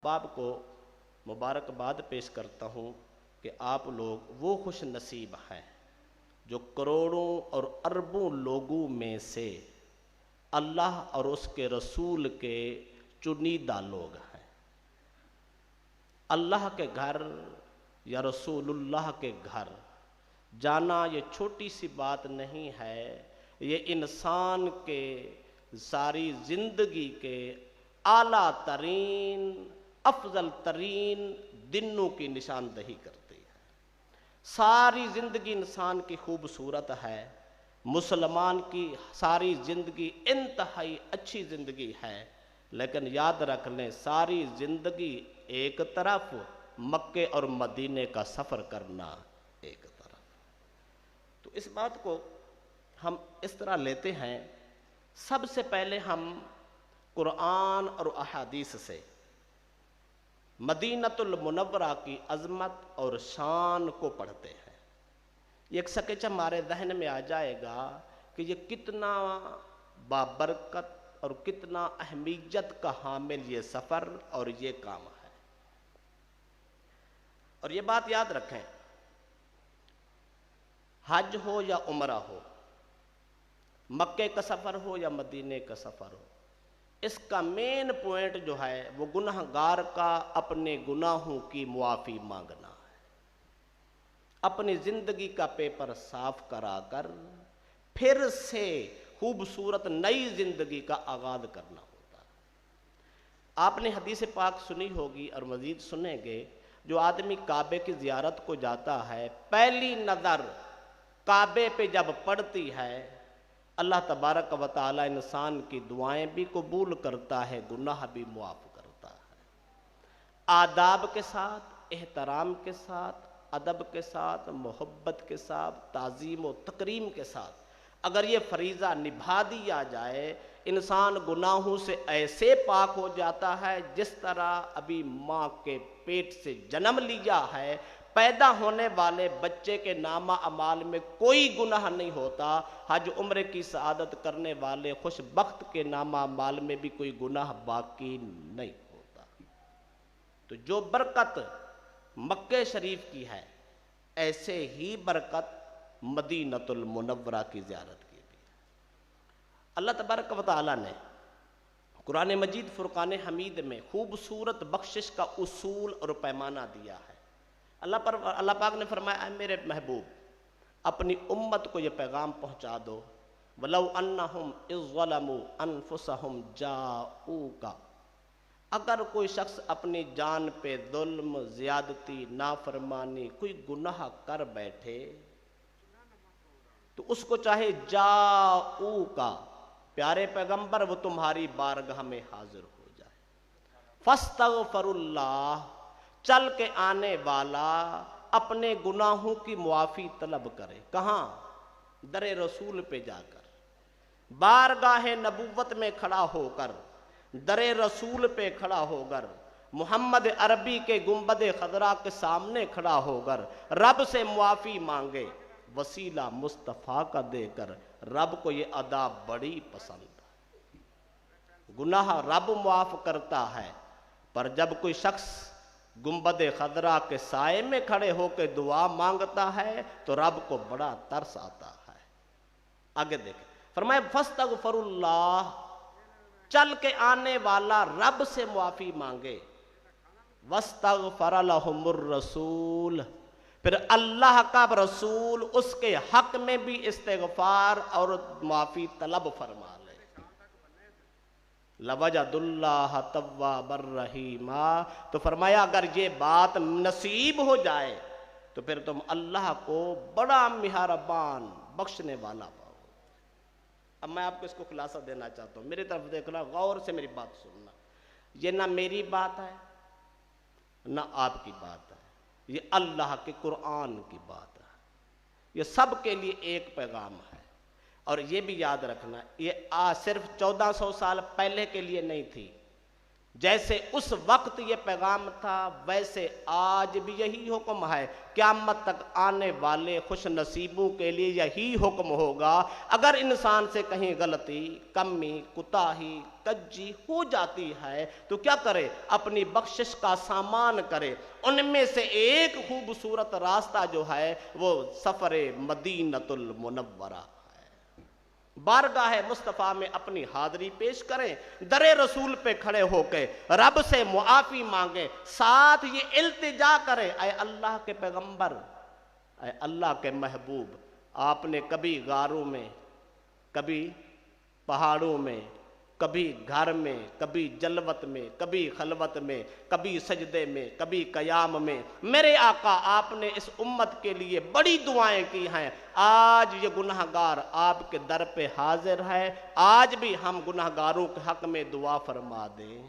باپ کو مبارکباد پیش کرتا ہوں کہ آپ لوگ وہ خوش نصیب ہیں جو کروڑوں اور اربوں لوگوں میں سے اللہ اور اس کے رسول کے چنیدہ لوگ ہیں۔ اللہ کے گھر یا رسول اللہ کے گھر جانا یہ چھوٹی سی بات نہیں ہے، یہ انسان کے ساری زندگی کے اعلیٰ ترین افضل ترین دنوں کی نشاندہی کرتی ہے۔ ساری زندگی انسان کی خوبصورت ہے، مسلمان کی ساری زندگی انتہائی اچھی زندگی ہے، لیکن یاد رکھ لیں ساری زندگی ایک طرف، مکے اور مدینے کا سفر کرنا ایک طرف۔ تو اس بات کو ہم اس طرح لیتے ہیں، سب سے پہلے ہم قرآن اور احادیث سے مدینۃ المنورہ کی عظمت اور شان کو پڑھتے ہیں۔ یہ ایک سکیچ ہمارے ذہن میں آ جائے گا کہ یہ کتنا بابرکت اور کتنا اہمیت کا حامل یہ سفر اور یہ کام ہے۔ اور یہ بات یاد رکھیں، حج ہو یا عمرہ ہو، مکے کا سفر ہو یا مدینے کا سفر ہو، اس کا مین پوائنٹ جو ہے وہ گناہ گار کا اپنے گناہوں کی معافی مانگنا ہے، اپنی زندگی کا پیپر صاف کرا کر پھر سے خوبصورت نئی زندگی کا آغاز کرنا ہوتا ہے۔ آپ نے حدیث پاک سنی ہوگی اور مزید سنیں گے، جو آدمی کعبے کی زیارت کو جاتا ہے، پہلی نظر کعبے پہ جب پڑتی ہے، اللہ تبارک و تعالی انسان کی دعائیں بھی قبول کرتا ہے، گناہ بھی معاف کرتا ہے۔ آداب کے ساتھ، احترام کے ساتھ، ادب کے ساتھ، محبت کے ساتھ، تعظیم و تکریم کے ساتھ اگر یہ فریضہ نبھا دیا جائے، انسان گناہوں سے ایسے پاک ہو جاتا ہے جس طرح ابھی ماں کے پیٹ سے جنم لیا ہے، پیدا ہونے والے بچے کے نامہ اعمال میں کوئی گناہ نہیں ہوتا، حج عمرے کی سعادت کرنے والے خوش بخت کے نامہ اعمال میں بھی کوئی گناہ باقی نہیں ہوتا۔ تو جو برکت مکہ شریف کی ہے، ایسے ہی برکت مدینۃ المنورہ کی زیارت کی بھی ہے۔ اللہ تبارک و تعالی نے قرآن مجید فرقان حمید میں خوبصورت بخشش کا اصول اور پیمانہ دیا ہے۔ اللہ پاک نے فرمایا، اے میرے محبوب اپنی امت کو یہ پیغام پہنچا دو، وَلَوْ أَنَّهُمْ إِذْ ظَلَمُوا أَنفُسَهُمْ جَاءُوكَ، اگر کوئی شخص اپنی جان پہ ظلم، زیادتی، نافرمانی، کوئی گناہ کر بیٹھے تو اس کو چاہے جاؤکا، پیارے پیغمبر وہ تمہاری بارگاہ میں حاضر ہو جائے، فاستغفر اللہ، چل کے آنے والا اپنے گناہوں کی معافی طلب کرے، کہاں؟ در رسول پہ جا کر، بارگاہ نبوت میں کھڑا ہو کر، در رسول پہ کھڑا ہو کر، محمد عربی کے گنبد خضرا کے سامنے کھڑا ہو کر رب سے معافی مانگے، وسیلہ مصطفیٰ کا دے کر۔ رب کو یہ ادا بڑی پسند ہے، گناہ رب معاف کرتا ہے، پر جب کوئی شخص گنبد خضرا کے سائے میں کھڑے ہو کے دعا مانگتا ہے تو رب کو بڑا ترس آتا ہے۔ آگے دیکھیں، فرمایا فاستغفر اللہ، چل کے آنے والا رب سے معافی مانگے، واستغفر لہم الرسول، پھر اللہ کا رسول اس کے حق میں بھی استغفار اور معافی طلب فرما لے، لَوَجَدُ اللَّهَ تَوَّابًا رَحِيمًا، تو فرمایا اگر یہ بات نصیب ہو جائے تو پھر تم اللہ کو بڑا مہربان بخشنے والا پاؤ۔ اب میں آپ کو اس کو خلاصہ دینا چاہتا ہوں، میری طرف دیکھنا، غور سے میری بات سننا، یہ نہ میری بات ہے نہ آپ کی بات ہے، یہ اللہ کے قرآن کی بات ہے، یہ سب کے لیے ایک پیغام ہے۔ اور یہ بھی یاد رکھنا، یہ صرف 1400 سال پہلے کے لیے نہیں تھی، جیسے اس وقت یہ پیغام تھا ویسے آج بھی یہی حکم ہے، قیامت تک آنے والے خوش نصیبوں کے لیے یہی حکم ہوگا۔ اگر انسان سے کہیں غلطی، کمی، کوتاہی، کجی ہو جاتی ہے تو کیا کرے؟ اپنی بخشش کا سامان کرے۔ ان میں سے ایک خوبصورت راستہ جو ہے وہ سفر مدینۃ المنورہ، بارگاہ مصطفیٰ میں اپنی حاضری پیش کریں، در رسول پہ کھڑے ہو کے رب سے معافی مانگیں، ساتھ یہ التجا کریں، اے اللہ کے پیغمبر، اے اللہ کے محبوب، آپ نے کبھی غاروں میں، کبھی پہاڑوں میں، کبھی گھر میں، کبھی جلوت میں، کبھی خلوت میں، کبھی سجدے میں، کبھی قیام میں، میرے آقا آپ نے اس امت کے لیے بڑی دعائیں کی ہیں۔ آج یہ گنہگار آپ کے در پہ حاضر ہے، آج بھی ہم گنہگاروں کے حق میں دعا فرما دیں۔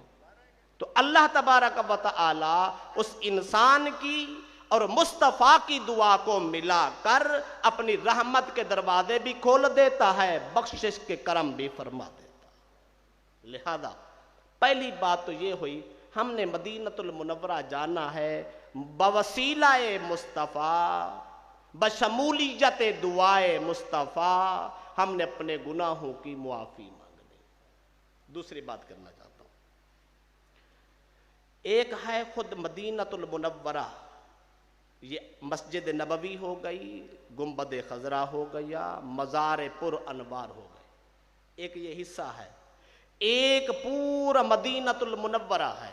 تو اللہ تبارک و تعالی اس انسان کی اور مصطفیٰ کی دعا کو ملا کر اپنی رحمت کے دروازے بھی کھول دیتا ہے، بخشش کے کرم بھی فرما دیتا ہے۔ لہذا پہلی بات تو یہ ہوئی، ہم نے مدینۃ المنورہ جانا ہے بوسیلہ مصطفیٰ، بشمولیت دعائے مصطفیٰ، ہم نے اپنے گناہوں کی معافی مانگنی۔ دوسری بات کرنا چاہتا ہوں، ایک ہے خود مدینۃ المنورہ، یہ مسجد نبوی ہو گئی، گنبد خضرا ہو گیا، مزار پر انوار ہو گئے، ایک یہ حصہ ہے، ایک پورا مدینۃ المنورہ ہے۔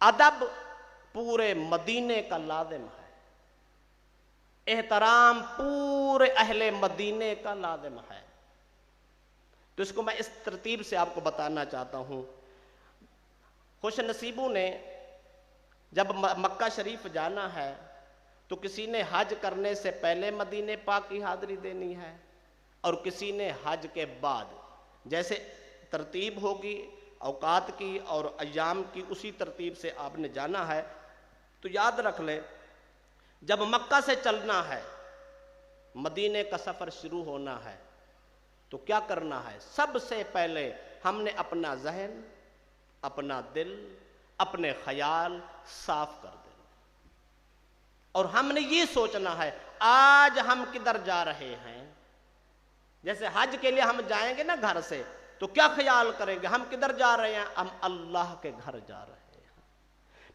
ادب پورے مدینے کا لازم ہے، احترام پورے اہل مدینے کا لازم ہے۔ تو اس کو میں اس ترتیب سے آپ کو بتانا چاہتا ہوں۔ خوش نصیبوں نے جب مکہ شریف جانا ہے تو کسی نے حج کرنے سے پہلے مدینے پاک کی حاضری دینی ہے، اور کسی نے حج کے بعد، جیسے ترتیب ہوگی اوقات کی اور ایام کی اسی ترتیب سے آپ نے جانا ہے۔ تو یاد رکھ لیں، جب مکہ سے چلنا ہے، مدینے کا سفر شروع ہونا ہے، تو کیا کرنا ہے؟ سب سے پہلے ہم نے اپنا ذہن، اپنا دل، اپنے خیال صاف کر دینا، اور ہم نے یہ سوچنا ہے آج ہم کدھر جا رہے ہیں۔ جیسے حج کے لیے ہم جائیں گے نا گھر سے، تو کیا خیال کریں گے؟ ہم کدھر جا رہے ہیں؟ ہم اللہ کے گھر جا رہے ہیں۔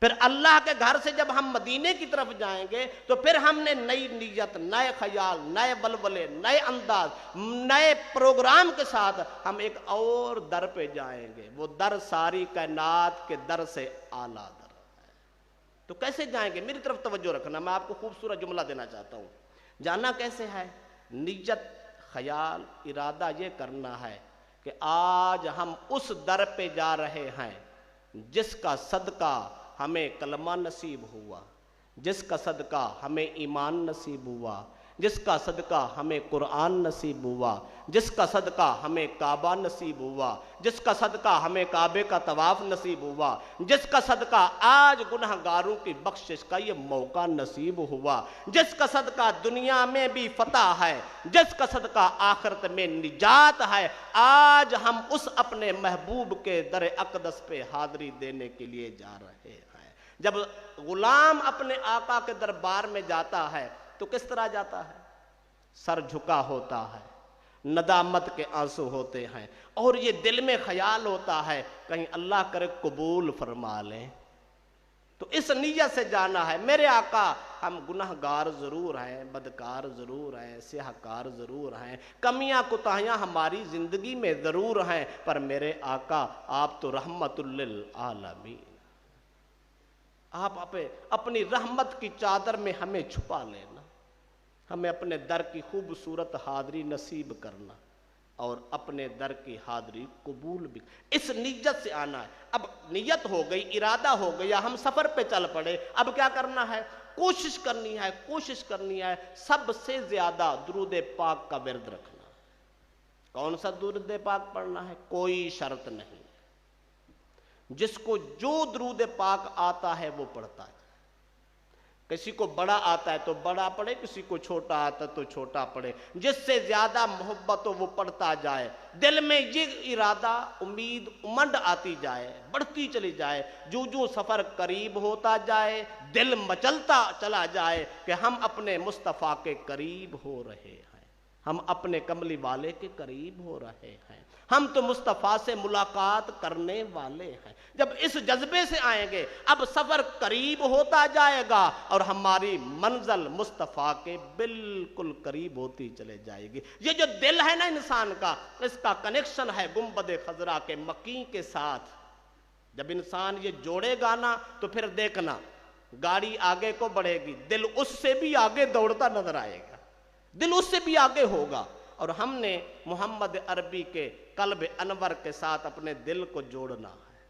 پھر اللہ کے گھر سے جب ہم مدینے کی طرف جائیں گے تو پھر ہم نے نئی نیت، نئے خیال، نئے بلبلے، نئے انداز، نئے پروگرام کے ساتھ ہم ایک اور در پہ جائیں گے، وہ در ساری کائنات کے در سے اعلیٰ در ہے۔ تو کیسے جائیں گے؟ میری طرف توجہ رکھنا، میں آپ کو خوبصورت جملہ دینا چاہتا ہوں۔ جانا کیسے ہے؟ نیت، خیال، ارادہ یہ کرنا ہے کہ آج ہم اس در پہ جا رہے ہیں جس کا صدقہ ہمیں کلمہ نصیب ہوا، جس کا صدقہ ہمیں ایمان نصیب ہوا، جس کا صدقہ ہمیں قرآن نصیب ہوا، جس کا صدقہ ہمیں کعبہ نصیب ہوا، جس کا صدقہ ہمیں کعبے کا طواف نصیب ہوا، جس کا صدقہ آج گنہگاروں کی بخشش کا یہ موقع نصیب ہوا، جس کا صدقہ دنیا میں بھی فتح ہے، جس کا صدقہ آخرت میں نجات ہے۔ آج ہم اس اپنے محبوب کے در اقدس پہ حاضری دینے کے لیے جا رہے ہیں۔ جب غلام اپنے آقا کے دربار میں جاتا ہے تو کس طرح جاتا ہے؟ سر جھکا ہوتا ہے، ندامت کے آنسو ہوتے ہیں، اور یہ دل میں خیال ہوتا ہے کہیں اللہ کرے قبول فرما لیں۔ تو اس نیت سے جانا ہے، میرے آقا ہم گنہگار ضرور ہیں، بدکار ضرور ہیں، سیاہکار ضرور ہیں، کمیاں کوتاہیاں ہماری زندگی میں ضرور ہیں، پر میرے آقا آپ تو رحمت للعالمین، آپ اپنی رحمت کی چادر میں ہمیں چھپا لینا، ہمیں اپنے در کی خوبصورت حاضری نصیب کرنا، اور اپنے در کی حاضری قبول بھی، اس نیت سے آنا ہے۔ اب نیت ہو گئی، ارادہ ہو گیا، ہم سفر پہ چل پڑے، اب کیا کرنا ہے؟ کوشش کرنی ہے سب سے زیادہ درود پاک کا ورد رکھنا۔ کون سا درود پاک پڑھنا ہے؟ کوئی شرط نہیں، جس کو جو درود پاک آتا ہے وہ پڑھتا ہے۔ کسی کو بڑا آتا ہے تو بڑا پڑھے، کسی کو چھوٹا آتا ہے تو چھوٹا پڑھے، جس سے زیادہ محبت ہو وہ پڑھتا جائے، دل میں یہ ارادہ امید امنڈ آتی جائے، بڑھتی چلی جائے، جو سفر قریب ہوتا جائے دل مچلتا چلا جائے کہ ہم اپنے مصطفیٰ کے قریب ہو رہے ہیں، ہم اپنے کملی والے کے قریب ہو رہے ہیں، ہم تو مصطفیٰ سے ملاقات کرنے والے ہیں۔ جب اس جذبے سے آئیں گے اب سفر قریب ہوتا جائے گا اور ہماری منزل مصطفیٰ کے بالکل قریب ہوتی چلے جائے گی۔ یہ جو دل ہے نا انسان کا، اس کا کنیکشن ہے گنبد خضرا کے مکی کے ساتھ۔ جب انسان یہ جوڑے گا نا تو پھر دیکھنا گاڑی آگے کو بڑھے گی، دل اس سے بھی آگے دوڑتا نظر آئے گا، دل اس سے بھی آگے ہوگا۔ اور ہم نے محمد عربی کے قلب انور کے ساتھ اپنے دل کو جوڑنا ہے،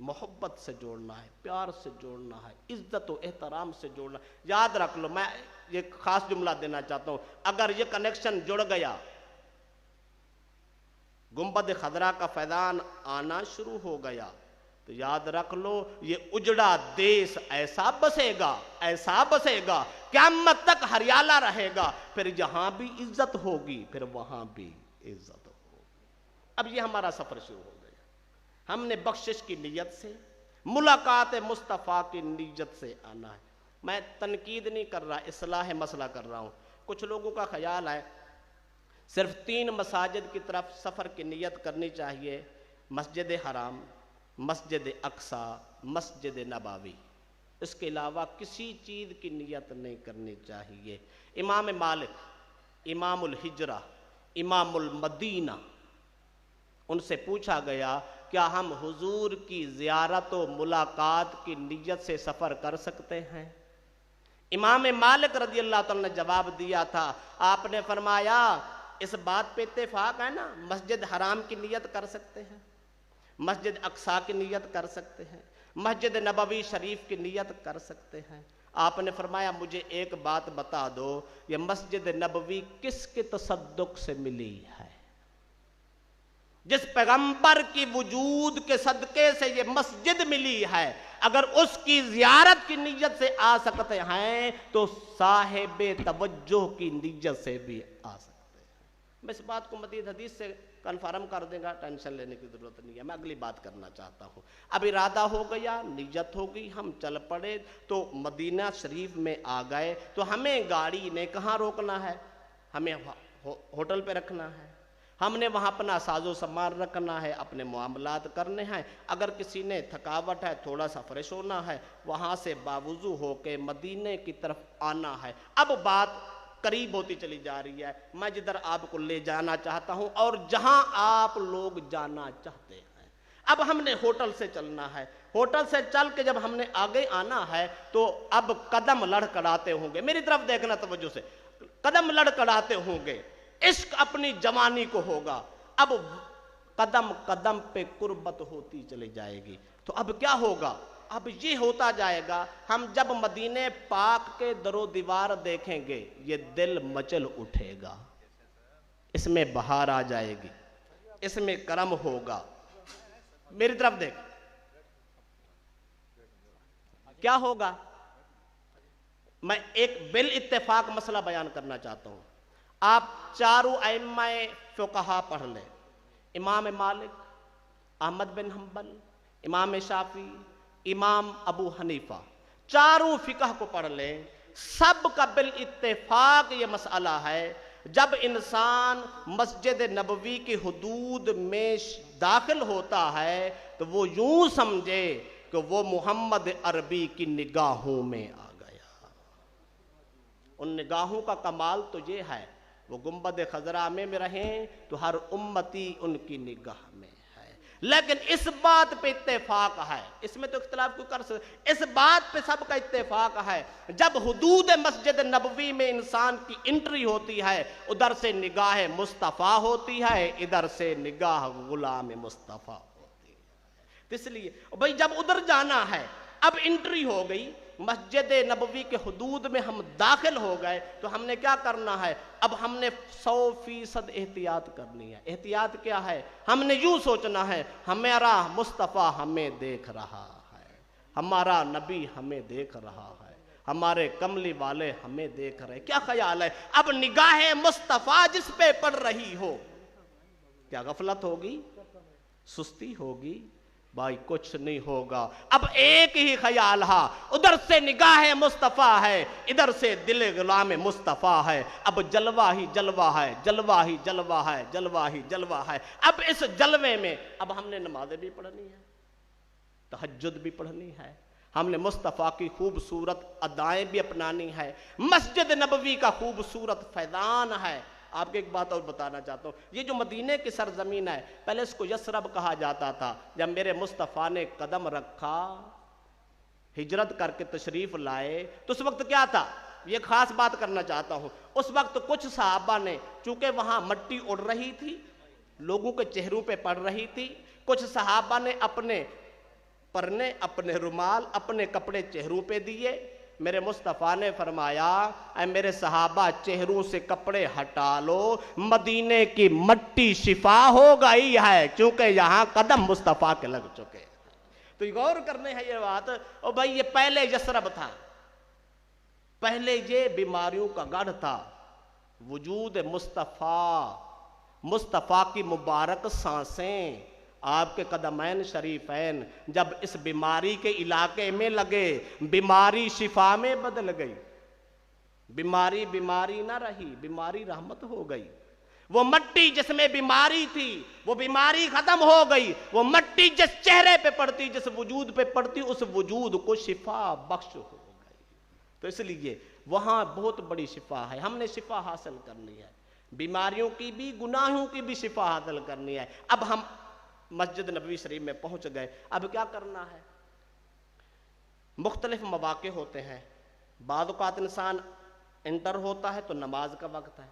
محبت سے جوڑنا ہے، پیار سے جوڑنا ہے، عزت و احترام سے جوڑنا ہے۔ یاد رکھ لو، میں یہ خاص جملہ دینا چاہتا ہوں، اگر یہ کنیکشن جڑ گیا، گنبد خضرا کا فیضان آنا شروع ہو گیا، تو یاد رکھ لو یہ اجڑا دیس ایسا بسے گا، ایسا بسے گا، قیامت تک ہریالہ رہے گا، پھر جہاں بھی عزت ہوگی پھر وہاں بھی عزت ہوگی۔ اب یہ ہمارا سفر شروع ہو گیا، ہم نے بخشش کی نیت سے، ملاقات مصطفیٰ کی نیت سے آنا ہے۔ میں تنقید نہیں کر رہا، اصلاح مسئلہ کر رہا ہوں۔ کچھ لوگوں کا خیال ہے صرف 3 مساجد کی طرف سفر کی نیت کرنی چاہیے، مسجد حرام، مسجد اقصی، مسجد نبوی، اس کے علاوہ کسی چیز کی نیت نہیں کرنی چاہیے۔ امام مالک، امام الحجرہ، امام المدینہ، ان سے پوچھا گیا کیا ہم حضور کی زیارت و ملاقات کی نیت سے سفر کر سکتے ہیں؟ امام مالک رضی اللہ تعالیٰ نے جواب دیا تھا، آپ نے فرمایا اس بات پہ اتفاق ہے نا، مسجد حرام کی نیت کر سکتے ہیں، مسجد اقصی کی نیت کر سکتے ہیں، مسجد نبوی شریف کی نیت کر سکتے ہیں۔ آپ نے فرمایا مجھے ایک بات بتا دو، یہ مسجد نبوی کس کے تصدق سے ملی ہے؟ جس پیغمبر کی وجود کے صدقے سے یہ مسجد ملی ہے، اگر اس کی زیارت کی نیت سے آ سکتے ہیں تو صاحب توجہ کی نیت سے بھی آ سکتے ہیں۔ میں اس بات کو مزید حدیث سے کنفرم کر دیں گا، ٹینشن لینے کی ضرورت نہیں ہے، میں اگلی بات کرنا چاہتا ہوں۔ اب ارادہ ہو گیا، نیت ہو گئی، ہم چل پڑے تو مدینہ شریف میں آ گئے، تو ہمیں گاڑی نے کہاں روکنا ہے؟ ہمیں ہوٹل پہ رکھنا ہے، ہم نے وہاں اپنا ساز و سامان رکھنا ہے، اپنے معاملات کرنے ہیں۔ اگر کسی نے تھکاوٹ ہے، تھوڑا سا فریش ہونا ہے، وہاں سے باوضو ہو کے مدینے کی طرف آنا ہے۔ اب بات قریب ہوتی چلی جا رہی ہے، میں جدھر آپ کو لے جانا چاہتا ہوں اور جہاں آپ لوگ جانا چاہتے ہیں۔ اب ہم نے ہوٹل سے چلنا ہے، ہوٹل سے چل کے جب ہم نے آگے آنا ہے تو اب قدم لڑکھڑاتے ہوں گے، میری طرف دیکھنا توجہ سے، قدم لڑکھڑاتے ہوں گے، عشق اپنی جوانی کو ہوگا، اب قدم قدم پہ قربت ہوتی چلی جائے گی۔ تو اب کیا ہوگا؟ اب یہ ہوتا جائے گا، ہم جب مدینہ پاک کے در و دیوار دیکھیں گے یہ دل مچل اٹھے گا، اس میں بہار آ جائے گی، اس میں کرم ہوگا۔ میری طرف دیکھ، کیا ہوگا؟ میں ایک بالاتفاق مسئلہ بیان کرنا چاہتا ہوں، آپ چاروں ائمہ فقہا پڑھ لیں، امام مالک، احمد بن حنبل، امام شافعی، امام ابو حنیفہ، چاروں فقہ کو پڑھ لیں، سب کا بالاتفاق یہ مسئلہ ہے، جب انسان مسجد نبوی کی حدود میں داخل ہوتا ہے تو وہ یوں سمجھے کہ وہ محمد عربی کی نگاہوں میں آ گیا۔ ان نگاہوں کا کمال تو یہ ہے، وہ گنبد خضرا میں رہیں تو ہر امتی ان کی نگاہ میں ہے، لیکن اس بات پہ اتفاق ہے، اس میں تو اختلاف کیوں کر سکتے، اس بات پہ سب کا اتفاق ہے، جب حدود مسجد نبوی میں انسان کی انٹری ہوتی ہے ادھر سے نگاہ مصطفیٰ ہوتی ہے، ادھر سے نگاہ غلام مصطفیٰ ہوتی ہے۔ اس لیے بھئی جب ادھر جانا ہے، اب انٹری ہو گئی، مسجد نبوی کے حدود میں ہم داخل ہو گئے تو ہم نے کیا کرنا ہے؟ اب ہم نے 100% احتیاط کرنی ہے۔ احتیاط کیا ہے؟ ہم نے یوں سوچنا ہے ہمارا مصطفیٰ ہمیں دیکھ رہا ہے، ہمارا نبی ہمیں دیکھ رہا ہے، ہمارے کملی والے ہمیں دیکھ رہے. کیا خیال ہے اب نگاہ مصطفیٰ جس پہ پڑ رہی ہو, کیا غفلت ہوگی, سستی ہوگی؟ بھائی کچھ نہیں ہوگا. اب ایک ہی خیال ہے, ادھر سے نگاہ مصطفیٰ ہے, ادھر سے دل غلام مصطفیٰ ہے. اب جلوہ ہی جلوہ ہے, جلوہ ہی جلوہ ہے, جلوہ ہی جلوہ ہے. اب اس جلوے میں اب ہم نے نمازیں بھی پڑھنی ہے, تہجد بھی پڑھنی ہے, ہم نے مصطفیٰ کی خوبصورت ادائیں بھی اپنانی ہے, مسجد نبوی کا خوبصورت فیضان ہے. آپ کو ایک بات اور بتانا چاہتا ہوں, یہ جو مدینہ کی سرزمین ہے, پہلے اس کو یثرب کہا جاتا تھا. جب میرے مصطفیٰ نے قدم رکھا, ہجرت کر کے تشریف لائے, تو اس وقت کیا تھا, یہ خاص بات کرنا چاہتا ہوں, اس وقت کچھ صحابہ نے, چونکہ وہاں مٹی اڑ رہی تھی, لوگوں کے چہروں پہ پڑ رہی تھی, کچھ صحابہ نے اپنے پرنے, اپنے رومال, اپنے کپڑے چہروں پہ دیے. میرے مصطفیٰ نے فرمایا, اے میرے صحابہ چہروں سے کپڑے ہٹا لو, مدینے کی مٹی شفا ہو گئی ہے, کیونکہ یہاں قدم مصطفیٰ کے لگ چکے ہیں. تو غور کرنے ہے یہ بات. او بھائی یہ پہلے یثرب تھا, پہلے یہ بیماریوں کا گڑھ تھا. وجود مصطفیٰ, مصطفیٰ کی مبارک سانسیں, آپ کے قدمین شریفین جب اس بیماری کے علاقے میں لگے, بیماری شفا میں بدل گئی. بیماری بیماری نہ رہی, بیماری رحمت ہو گئی. وہ مٹی جس میں بیماری تھی, وہ بیماری ختم ہو گئی. وہ مٹی جس چہرے پہ پڑتی, جس وجود پہ پڑتی, اس وجود کو شفا بخش ہو گئی. تو اس لیے وہاں بہت بڑی شفا ہے, ہم نے شفا حاصل کرنی ہے, بیماریوں کی بھی, گناہوں کی بھی شفا حاصل کرنی ہے. اب ہم مسجد نبوی شریف میں پہنچ گئے, اب کیا کرنا ہے؟ مختلف مواقع ہوتے ہیں. بعض اوقات انسان انٹر ہوتا ہے تو نماز کا وقت ہے,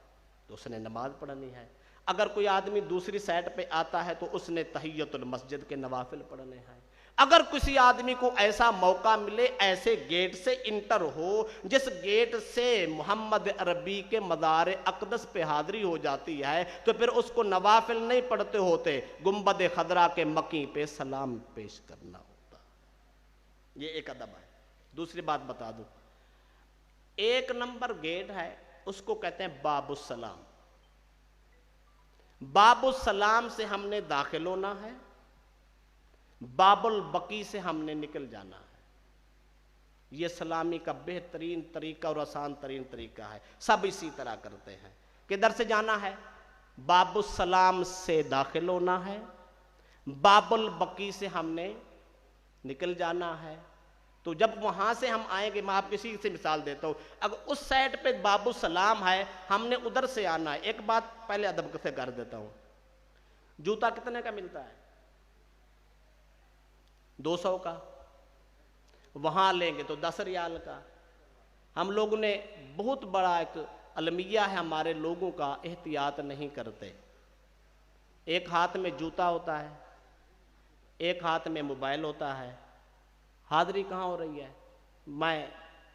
تو اس نے نماز پڑھنی ہے. اگر کوئی آدمی دوسری سائٹ پہ آتا ہے تو اس نے تحیت المسجد کے نوافل پڑھنے ہیں. اگر کسی آدمی کو ایسا موقع ملے, ایسے گیٹ سے انٹر ہو جس گیٹ سے محمد عربی کے مزار اقدس پہ حاضری ہو جاتی ہے, تو پھر اس کو نوافل نہیں پڑھتے ہوتے, گنبد خضرا کے مکی پہ سلام پیش کرنا ہوتا. یہ ایک ادب ہے. دوسری بات بتا دوں, ایک نمبر گیٹ ہے, اس کو کہتے ہیں باب السلام. باب السلام سے ہم نے داخل ہونا ہے, باب البقی سے ہم نے نکل جانا ہے. یہ سلامی کا بہترین طریقہ اور آسان ترین طریقہ ہے. سب اسی طرح کرتے ہیں. کدھر سے جانا ہے؟ باب السلام سے داخل ہونا ہے, باب البقی سے ہم نے نکل جانا ہے. تو جب وہاں سے ہم آئیں گے, میں آپ کسی سے مثال دیتا ہوں, اگر اس سائڈ پہ باب السلام ہے, ہم نے ادھر سے آنا ہے. ایک بات پہلے ادب سے کر دیتا ہوں, جوتا کتنے کا ملتا ہے؟ 200 کا. وہاں لیں گے تو 10 ریال کا. ہم لوگوں نے بہت بڑا ایک المیہ ہے ہمارے لوگوں کا, احتیاط نہیں کرتے. ایک ہاتھ میں جوتا ہوتا ہے, ایک ہاتھ میں موبائل ہوتا ہے. حاضری کہاں ہو رہی ہے؟ میں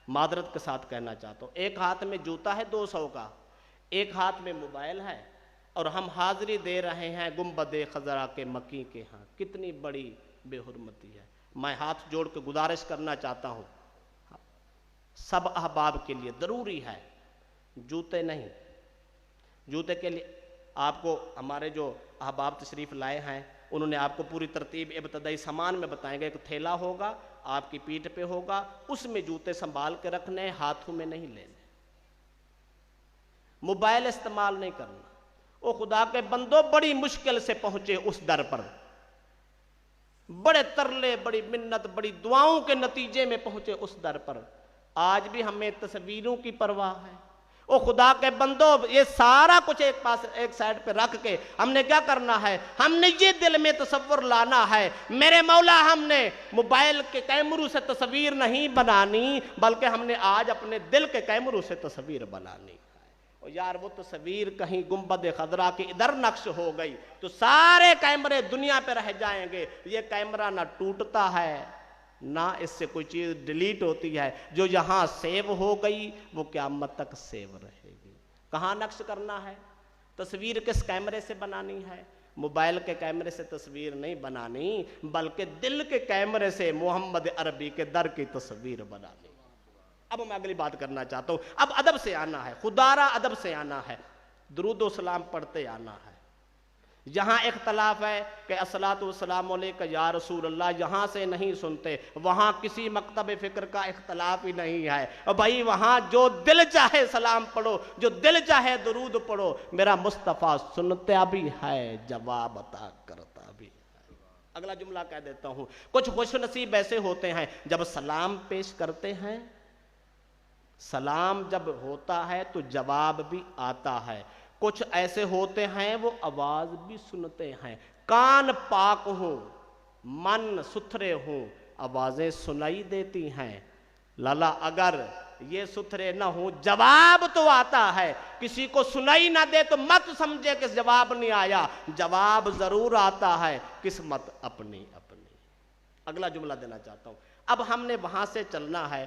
معذرت کے ساتھ کہنا چاہتا ہوں, ایک ہاتھ میں جوتا ہے 200 کا, ایک ہاتھ میں موبائل ہے, اور ہم حاضری دے رہے ہیں گنبد خضرا کے مکی کے ہاں. کتنی بڑی بے حرمتی ہے. میں ہاتھ جوڑ کے گزارش کرنا چاہتا ہوں, سب احباب کے لیے ضروری ہے, جوتے نہیں. جوتے کے لیے آپ کو ہمارے جو احباب تشریف لائے ہیں, انہوں نے آپ کو پوری ترتیب ابتدائی سامان میں بتائیں گے. ایک تھیلا ہوگا, آپ کی پیٹھ پہ ہوگا, اس میں جوتے سنبھال کے رکھنے, ہاتھوں میں نہیں لینے. موبائل استعمال نہیں کرنا. او خدا کے بندو, بڑی مشکل سے پہنچے اس در پر, بڑے ترلے, بڑی منت, بڑی دعاؤں کے نتیجے میں پہنچے اس در پر. آج بھی ہمیں تصویروں کی پرواہ ہے. او خدا کے بندو, یہ سارا کچھ ایک پاس, ایک سائڈ پہ رکھ کے ہم نے کیا کرنا ہے؟ ہم نے یہ دل میں تصور لانا ہے, میرے مولا ہم نے موبائل کے کیمروں سے تصویر نہیں بنانی, بلکہ ہم نے آج اپنے دل کے کیمروں سے تصویر بنانی ہے. یار وہ تصویر کہیں گنبد خضرا کی ادھر نقش ہو گئی تو سارے کیمرے دنیا پہ رہ جائیں گے. یہ کیمرہ نہ ٹوٹتا ہے, نہ اس سے کوئی چیز ڈیلیٹ ہوتی ہے. جو یہاں سیو ہو گئی وہ قیامت تک سیو رہے گی. کہاں نقش کرنا ہے؟ تصویر کس کیمرے سے بنانی ہے؟ موبائل کے کیمرے سے تصویر نہیں بنانی, بلکہ دل کے کیمرے سے محمد عربی کے در کی تصویر بنانی. اب میں اگلی بات کرنا چاہتا ہوں. اب ادب سے آنا ہے, خدارہ ادب سے آنا ہے, درود و سلام پڑھتے آنا ہے. یہاں اختلاف ہے کہ الصلاۃ والسلام علیک یا رسول اللہ, یہاں سے نہیں سنتے, وہاں کسی مکتب فکر کا اختلاف ہی نہیں ہے. اور بھائی وہاں جو دل چاہے سلام پڑھو, جو دل چاہے درود پڑھو, میرا مصطفیٰ سنتا بھی ہے, جواب عطا کرتا بھی ہے. اگلا جملہ کہہ دیتا ہوں, کچھ خوش نصیب ایسے ہوتے ہیں جب سلام پیش کرتے ہیں, سلام جب ہوتا ہے تو جواب بھی آتا ہے. کچھ ایسے ہوتے ہیں وہ آواز بھی سنتے ہیں, کان پاک ہوں, من ستھرے ہوں, آوازیں سنائی دیتی ہیں. لالا اگر یہ ستھرے نہ ہوں, جواب تو آتا ہے. کسی کو سنائی نہ دے تو مت سمجھے کہ جواب نہیں آیا, جواب ضرور آتا ہے, قسمت اپنی اپنی. اگلا جملہ دینا چاہتا ہوں. اب ہم نے وہاں سے چلنا ہے,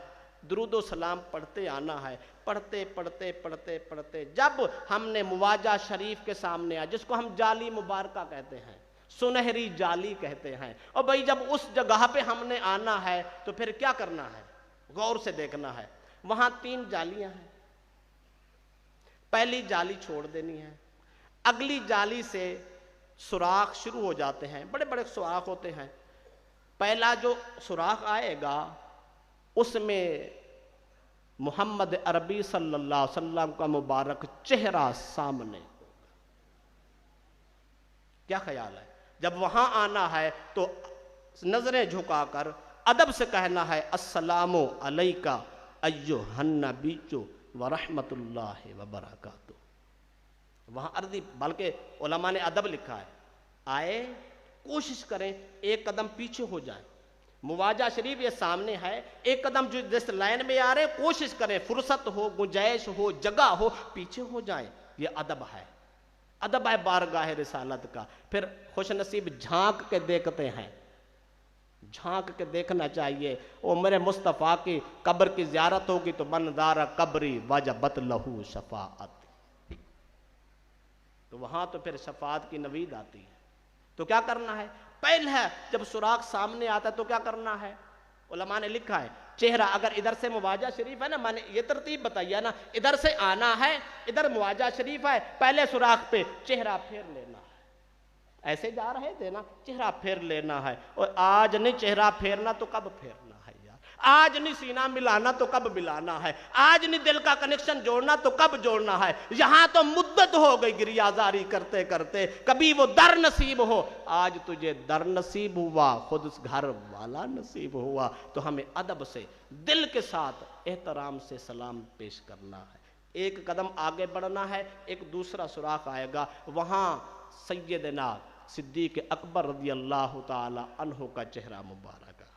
درود و سلام پڑھتے آنا ہے. پڑھتے پڑھتے پڑھتے پڑھتے جب ہم نے مواجہ شریف کے سامنے آیا, جس کو ہم جالی مبارکہ کہتے ہیں, سنہری جالی کہتے ہیں, اور بھائی جب اس جگہ پہ ہم نے آنا ہے تو پھر کیا کرنا ہے, غور سے دیکھنا ہے. وہاں 3 جالیاں ہیں. پہلی جالی چھوڑ دینی ہے, اگلی جالی سے سوراخ شروع ہو جاتے ہیں, بڑے بڑے سوراخ ہوتے ہیں. پہلا جو سوراخ آئے گا اس میں محمد عربی صلی اللہ علیہ وسلم کا مبارک چہرہ سامنے ہوگا. کیا خیال ہے؟ جب وہاں آنا ہے تو نظریں جھکا کر ادب سے کہنا ہے, السلام علیکہ ایھا النبی ورحمۃ اللہ وبرکاتہ. وہاں عرضی, بلکہ علماء نے ادب لکھا ہے, آئے کوشش کریں ایک قدم پیچھے ہو جائیں. مواجہ شریف یہ سامنے ہے, ایک قدم جو جس لائن میں آ رہے, کوشش کریں فرصت ہو, گنجائش ہو, جگہ ہو, پیچھے ہو جائیں. یہ ادب ہے, ادب ہے بارگاہ رسالت کا. پھر خوش نصیب جھانک کے دیکھتے ہیں, جھانک کے دیکھنا چاہیے. او میرے مصطفیٰ کی قبر کی زیارت ہوگی تو من دار قبری وجبت لہو شفاعت. تو وہاں تو پھر شفاعت کی نوید آتی ہے. تو کیا کرنا ہے؟ پہلے جب سوراخ سامنے آتا ہے تو کیا کرنا ہے؟ علماء نے لکھا ہے, چہرہ اگر ادھر سے مواجہ شریف ہے نا, میں نے یہ ترتیب بتائی نا, ادھر سے آنا ہے, ادھر مواجہ شریف ہے, پہلے سوراخ پہ چہرہ پھیر لینا ہے. ایسے جا رہے تھے نا, چہرہ پھیر لینا ہے. اور آج نہیں چہرہ پھیرنا تو کب پھیرنا ہے یار؟ آج نہیں سینہ ملانا تو کب ملانا ہے؟ آج نہیں دل کا کنیکشن جوڑنا تو کب جوڑنا ہے؟ یہاں تو مدت ہو گئی گریازاری کرتے کرتے, کبھی وہ در نصیب ہو. آج تجھے در نصیب ہوا, خود گھر والا نصیب ہوا. تو ہمیں ادب سے, دل کے ساتھ, احترام سے سلام پیش کرنا ہے. ایک قدم آگے بڑھنا ہے, ایک دوسرا سوراخ آئے گا, وہاں سیدنا صدیق اکبر رضی اللہ تعالی عنہ کا چہرہ مبارک ہے.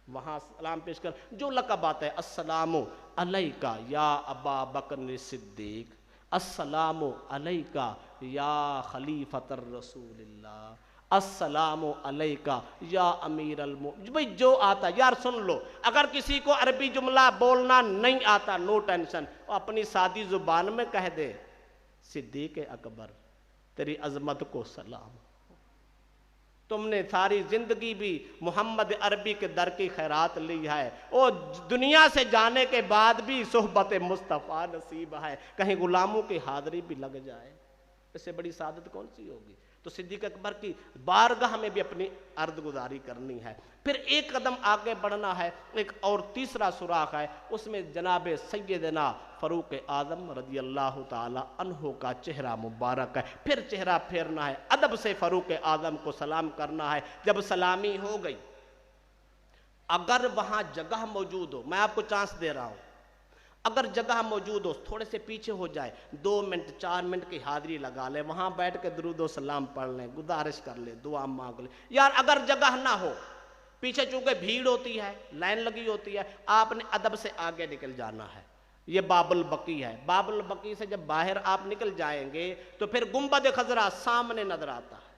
وہاں سلام پیش کر جو لقب آتا ہے, السلام علیکہ یا ابا بکر صدیق, السلام علیکہ یا خلیفۃ الرسول اللہ, السلام علیکہ یا امیر المؤمنین. بھئی جو آتا یار سن لو. اگر کسی کو عربی جملہ بولنا نہیں آتا, نو ٹینشن, اپنی سادی زبان میں کہہ دے, صدیق اکبر تیری عظمت کو سلام. تم نے ساری زندگی بھی محمد عربی کے در کی خیرات لی ہے, اور دنیا سے جانے کے بعد بھی صحبت مصطفیٰ نصیب ہے. کہیں غلاموں کی حاضری بھی لگ جائے, اس سے بڑی سعادت کون سی ہوگی؟ تو صدیق اکبر کی بارگاہ میں بھی اپنی عرض گزاری کرنی ہے. پھر ایک قدم آگے بڑھنا ہے, ایک اور تیسرا سوراخ ہے, اس میں جناب سیدنا فاروق اعظم رضی اللہ تعالی عنہ کا چہرہ مبارک ہے. پھر چہرہ پھیرنا ہے, ادب سے فاروق اعظم کو سلام کرنا ہے. جب سلامی ہو گئی, اگر وہاں جگہ موجود ہو, میں آپ کو چانس دے رہا ہوں, اگر جگہ موجود ہو تھوڑے سے پیچھے ہو جائے, 2 منٹ 4 منٹ کی حاضری لگا لے, وہاں بیٹھ کے درود و سلام پڑھ لیں, گزارش کر لیں, دعا مانگ لیں. یار اگر جگہ نہ ہو, پیچھے چونکہ بھیڑ ہوتی ہے, لائن لگی ہوتی ہے, آپ نے ادب سے آگے نکل جانا ہے. یہ باب البقی ہے, باب البقی سے جب باہر آپ نکل جائیں گے تو پھر گنبد خضرا سامنے نظر آتا ہے.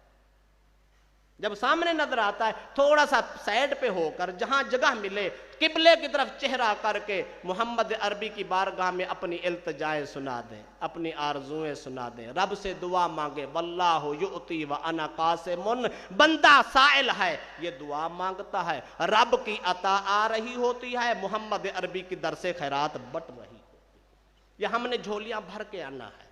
جب سامنے نظر آتا ہے تھوڑا سا سائڈ پہ ہو کر جہاں جگہ ملے قبلے کی طرف چہرہ کر کے محمد عربی کی بارگاہ میں اپنی التجائیں سنا دیں، اپنی آرزویں سنا دیں، رب سے دعا مانگے، واللہ یؤتی وانا قاسم، بندہ سائل ہے، یہ دعا مانگتا ہے، رب کی عطا آ رہی ہوتی ہے، محمد عربی کی درس خیرات بٹ رہی ہوتی ہے۔ یہ ہم نے جھولیاں بھر کے آنا ہے،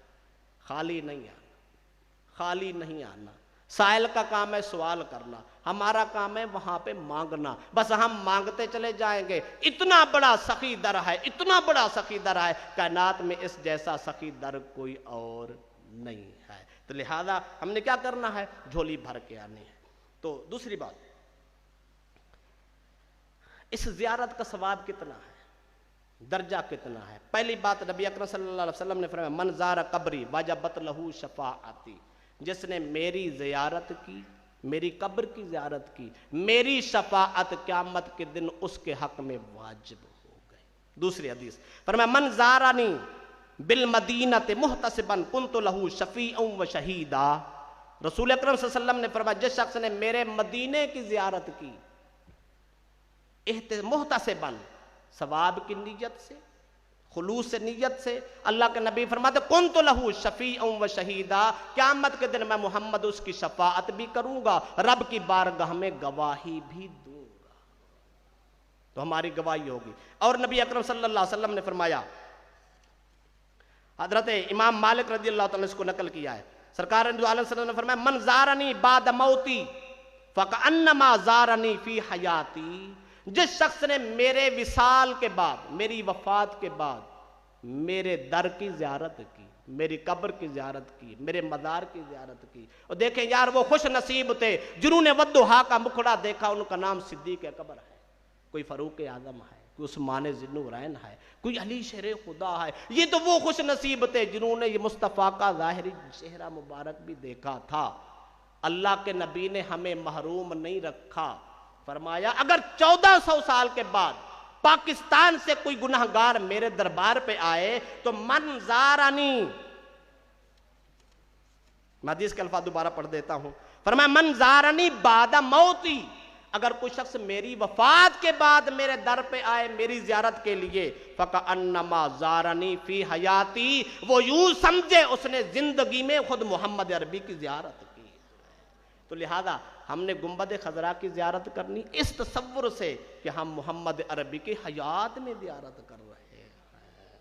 خالی نہیں آنا، خالی نہیں آنا۔ سائل کا کام ہے سوال کرنا، ہمارا کام ہے وہاں پہ مانگنا، بس ہم مانگتے چلے جائیں گے۔ اتنا بڑا سخی در ہے، اتنا بڑا سخی در ہے، کائنات میں اس جیسا سخی در کوئی اور نہیں ہے۔ تو لہذا ہم نے کیا کرنا ہے؟ جھولی بھر کے آنی ہے۔ تو دوسری بات، اس زیارت کا ثواب کتنا ہے، درجہ کتنا ہے؟ پہلی بات نبی اکرم صلی اللہ علیہ وسلم نے فرمایا من زار قبری وجبت لہ شفاعتی، جس نے میری زیارت کی، میری قبر کی زیارت کی، میری شفاعت قیامت کے دن اس کے حق میں واجب ہو گئی۔ دوسری حدیث فرمایا من زارنی بالمدینۃ محتسبا کنت لہ شفیعا و شہیدا، رسول اکرم صلی اللہ علیہ وسلم نے فرمایا جس شخص نے میرے مدینے کی زیارت کی محتسبا، ثواب کی نیت سے، خلوص سے، نیت سے، اللہ کے نبی فرماتے کنت لہ شفیعا و شہیدا، قیامت کے دن میں محمد اس کی شفاعت بھی کروں گا، رب کی بارگاہ میں گواہی بھی دوں گا، تو ہماری گواہی ہوگی۔ اور نبی اکرم صلی اللہ علیہ وسلم نے فرمایا، حضرت امام مالک رضی اللہ تعالیٰ نے اس کو نقل کیا ہے، سرکار علیہ وسلم نے فرمایا من زارنی بعد موتی فکأنما زارنی فی حیاتی، جس شخص نے میرے وصال کے بعد، میری وفات کے بعد میرے در کی زیارت کی، میری قبر کی زیارت کی، میرے مزار کی زیارت کی۔ اور دیکھیں یار وہ خوش نصیب تھے جنہوں نے ودھا کا مکھڑا دیکھا، ان کا نام صدیق اکبر ہے، کوئی فاروق اعظم ہے، کوئی عثمان ذوالنورین ہے، کوئی علی شیر خدا ہے۔ یہ تو وہ خوش نصیب تھے جنہوں نے یہ مصطفیٰ کا ظاہری چہرہ مبارک بھی دیکھا تھا۔ اللہ کے نبی نے ہمیں محروم نہیں رکھا، فرمایا اگر 1400 سال کے بعد پاکستان سے کوئی گناہگار میرے دربار پہ آئے تو من زارنی، میں حدیث کے الفاظ دوبارہ پڑھ دیتا ہوں، فرمایا من زارنی بعد موتی، اگر کوئی شخص میری وفات کے بعد میرے در پہ آئے میری زیارت کے لیے، فَكَأَنَّمَا زَارَنِي فِي حَيَاتِي، وہ یوں سمجھے اس نے زندگی میں خود محمد عربی کی زیارت کی۔ تو لہذا ہم نے گنبد خضرا کی زیارت کرنی اس تصور سے کہ ہم محمد عربی کی حیات میں زیارت کر رہے ہیں۔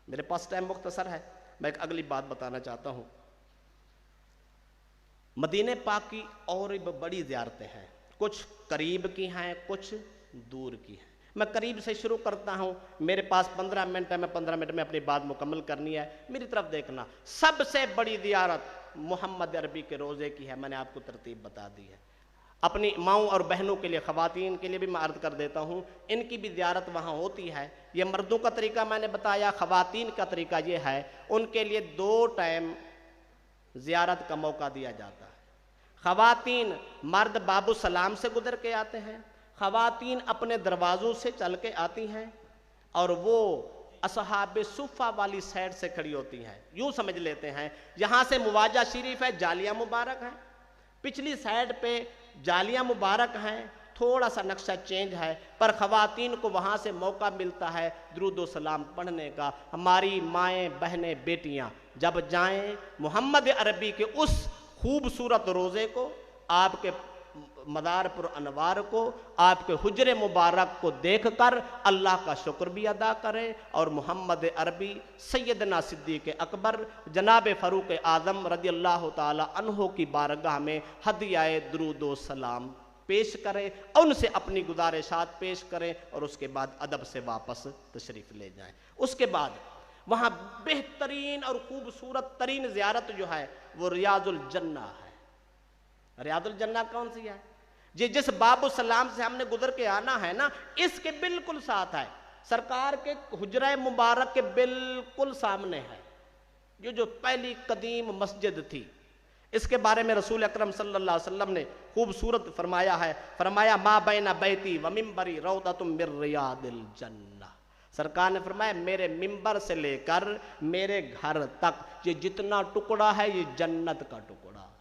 میرے پاس ٹائم مختصر ہے، میں ایک اگلی بات بتانا چاہتا ہوں۔ مدینہ پاک کی اور بڑی زیارتیں ہیں، کچھ قریب کی ہیں، کچھ دور کی ہیں۔ میں قریب سے شروع کرتا ہوں، میرے پاس 15 منٹ ہے، میں 15 منٹ میں اپنی بات مکمل کرنی ہے، میری طرف دیکھنا۔ سب سے بڑی زیارت محمد عربی کے روزے کی ہے، میں نے آپ کو ترتیب بتا دی ہے۔ اپنی ماؤں اور بہنوں کے لیے، خواتین کے لیے بھی میں عرض کر دیتا ہوں، ان کی بھی زیارت وہاں ہوتی ہے۔ یہ مردوں کا طریقہ میں نے بتایا، خواتین کا طریقہ یہ ہے، ان کے لیے 2 ٹائم زیارت کا موقع دیا جاتا ہے۔ خواتین، مرد باب السلام سے گزر کے آتے ہیں، خواتین اپنے دروازوں سے چل کے آتی ہیں، اور وہ اصحاب صفہ والی سائڈ سے کھڑی ہوتی ہیں۔ یوں سمجھ لیتے ہیں یہاں سے مواجہ شریف ہے، جالیاں مبارک ہیں، پچھلی سائڈ پہ جالیاں مبارک ہیں، تھوڑا سا نقشہ چینج ہے، پر خواتین کو وہاں سے موقع ملتا ہے درود و سلام پڑھنے کا۔ ہماری مائیں، بہنیں، بیٹیاں جب جائیں محمد عربی کے اس خوبصورت روزے کو، آپ کے مدار پر انوار کو، آپ کے حجر مبارک کو دیکھ کر اللہ کا شکر بھی ادا کریں، اور محمد عربی، سیدنا صدیق اکبر، جناب فاروق اعظم رضی اللہ تعالی عنہ کی بارگاہ میں ہدیہ درود و سلام پیش کریں، اور ان سے اپنی گزارشات پیش کریں، اور اس کے بعد ادب سے واپس تشریف لے جائیں۔ اس کے بعد وہاں بہترین اور خوبصورت ترین زیارت جو ہے وہ ریاض الجنہ ہے۔ ریاض الجنہ کون سی ہے؟ جس باب السلام سے ہم نے گزر کے آنا ہے نا، اس کے بالکل ساتھ ہے، سرکار کے حجرہ مبارک کے بالکل سامنے ہے، جو پہلی قدیم مسجد تھی۔ اس کے بارے میں رسول اکرم صلی اللہ علیہ وسلم نے خوبصورت فرمایا ہے، فرمایا ما بین بیتی و ممبری روضۃ من ریاض الجنہ، سرکار نے فرمایا میرے ممبر سے لے کر میرے گھر تک یہ جتنا ٹکڑا ہے یہ جنت کا ٹکڑا ہے۔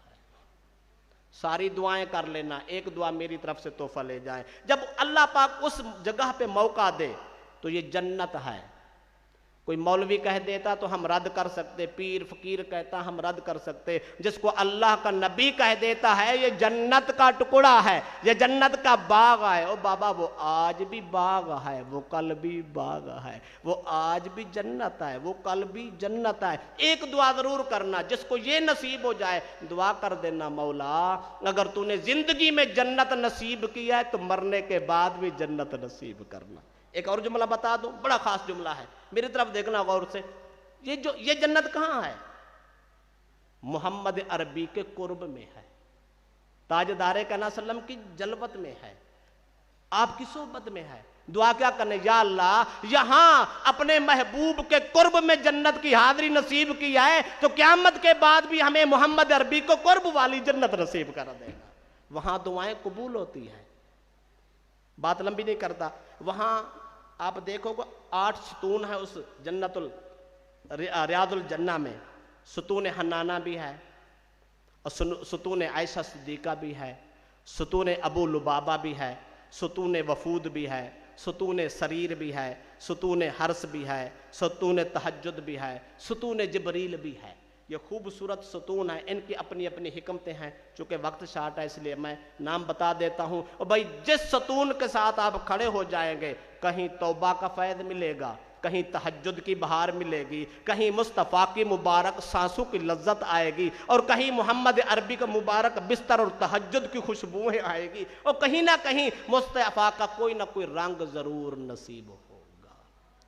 ساری دعائیں کر لینا، ایک دعا میری طرف سے تحفہ لے جائیں۔ جب اللہ پاک اس جگہ پہ موقع دے تو یہ جنت ہے۔ کوئی مولوی کہہ دیتا تو ہم رد کر سکتے، پیر فقیر کہتا ہم رد کر سکتے، جس کو اللہ کا نبی کہہ دیتا ہے یہ جنت کا ٹکڑا ہے، یہ جنت کا باغ ہے، او بابا وہ آج بھی باغ ہے، وہ کل بھی باغ ہے، وہ آج بھی جنت ہے، وہ کل بھی جنت ہے۔ ایک دعا ضرور کرنا، جس کو یہ نصیب ہو جائے دعا کر دینا، مولا اگر تو نے زندگی میں جنت نصیب کیا ہے تو مرنے کے بعد بھی جنت نصیب کرنا۔ ایک اور جملہ بتا دوں، بڑا خاص جملہ ہے، میری طرف دیکھنا غور سے۔ یہ جنت کہاں ہے؟ محمد عربی کے قرب میں ہے، تاجدار کائنات صلی اللہ علیہ وسلم کی جلوت میں ہے، آپ کی صحبت میں ہے۔ دعا کیا کرنے؟ یا اللہ یہاں اپنے محبوب کے قرب میں جنت کی حاضری نصیب کیا ہے تو قیامت کے بعد بھی ہمیں محمد عربی کو قرب والی جنت نصیب کر دے گا۔ وہاں دعائیں قبول ہوتی ہیں، بات لمبی نہیں کرتا۔ وہاں آپ دیکھو گے 8 ستون ہے اس جنت ریاض الجنہ میں، ستون حنانہ بھی ہے، اور ستون عائشہ صدیقہ بھی ہے، ستون ابو لبابہ بھی ہے، ستون وفود بھی ہے، ستون سریر بھی ہے، ستون حرس بھی ہے، ستون تہجد بھی ہے، ستون جبریل بھی ہے۔ یہ خوبصورت ستون ہیں، ان کی اپنی اپنی حکمتیں ہیں، چونکہ وقت شارٹ ہے اس لیے میں نام بتا دیتا ہوں۔ اور بھائی جس ستون کے ساتھ آپ کھڑے ہو جائیں گے، کہیں توبہ کا فیض ملے گا، کہیں تہجد کی بہار ملے گی، کہیں مصطفیٰ کی مبارک سانسوں کی لذت آئے گی، اور کہیں محمد عربی کا مبارک بستر اور تہجد کی خوشبوئیں آئے گی، اور کہیں نہ کہیں مصطفیٰ کا کوئی نہ کوئی رنگ ضرور نصیب ہوگا۔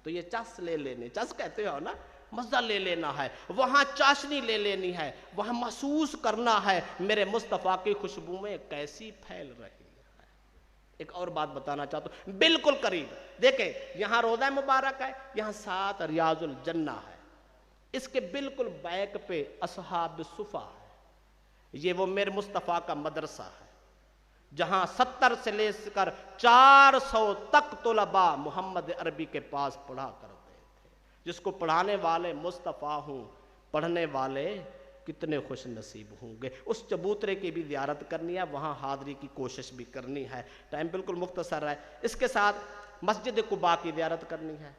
تو یہ چس لے لینے، چس کہتے ہو نا، مزہ لے لینا ہے، وہاں چاشنی لے لینی ہے، وہاں محسوس کرنا ہے میرے مصطفیٰ کی خوشبوئیں کیسی پھیل رہی ہے۔ ایک اور بات بتانا چاہتا ہوں، بالکل قریب دیکھیں، یہاں روضہ مبارک ہے، یہاں 7 ریاض الجنہ ہے، اس کے بالکل بیک پہ اصحاب صفا ہے، یہ وہ میرے مصطفیٰ کا مدرسہ ہے، جہاں 70 سے لے کر 400 تک طلباء محمد عربی کے پاس پڑھا کرتے تھے، جس کو پڑھانے والے مصطفیٰ ہوں، پڑھنے والے کتنے خوش نصیب ہوں گے۔ اس چبوترے کی بھی زیارت کرنی ہے، وہاں حاضری کی کوشش بھی کرنی ہے، ٹائم بالکل مختصر ہے۔ اس کے ساتھ مسجد قباء کی زیارت کرنی ہے،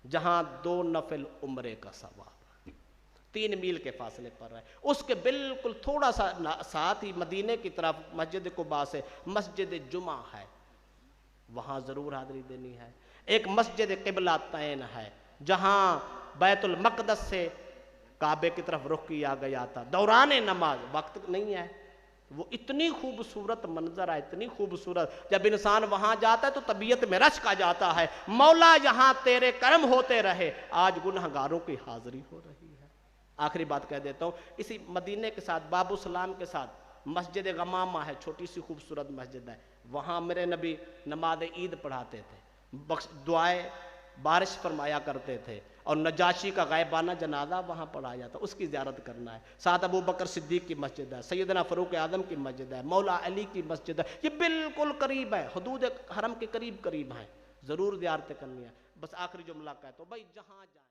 جہاں 2 نفل عمرے کا ثواب 3 میل کے فاصلے پر ہے۔ اس کے بالکل تھوڑا سا ساتھ ہی مدینے کی طرف مسجد قباء سے مسجد جمعہ ہے، وہاں ضرور حاضری دینی ہے۔ ایک مسجد قبلتین ہے، جہاں بیت المقدس سے کعبے کی طرف رخ کیا گیا تھا دوران نماز، وقت نہیں ہے، وہ اتنی خوبصورت منظر ہے، اتنی خوبصورت، جب انسان وہاں جاتا ہے تو طبیعت میں رشک آ جاتا ہے، مولا یہاں تیرے کرم ہوتے رہے، آج گنہگاروں کی حاضری ہو رہی ہے۔ آخری بات کہہ دیتا ہوں، اسی مدینے کے ساتھ باب السلام کے ساتھ مسجد غمامہ ہے، چھوٹی سی خوبصورت مسجد ہے، وہاں میرے نبی نماز عید پڑھاتے تھے، دعائیں بارش فرمایا کرتے تھے، اور نجاشی کا غائبانہ جنازہ وہاں پڑھایا جاتا، اس کی زیارت کرنا ہے۔ ساتھ ابو بکر صدیق کی مسجد ہے، سیدنا فاروق اعظم کی مسجد ہے، مولا علی کی مسجد ہے، یہ بالکل قریب ہے، حدود حرم کے قریب قریب ہیں، ضرور زیارتیں کرنی ہے۔ بس آخری جملہ کہتا ہوں، بھائی جہاں جائیں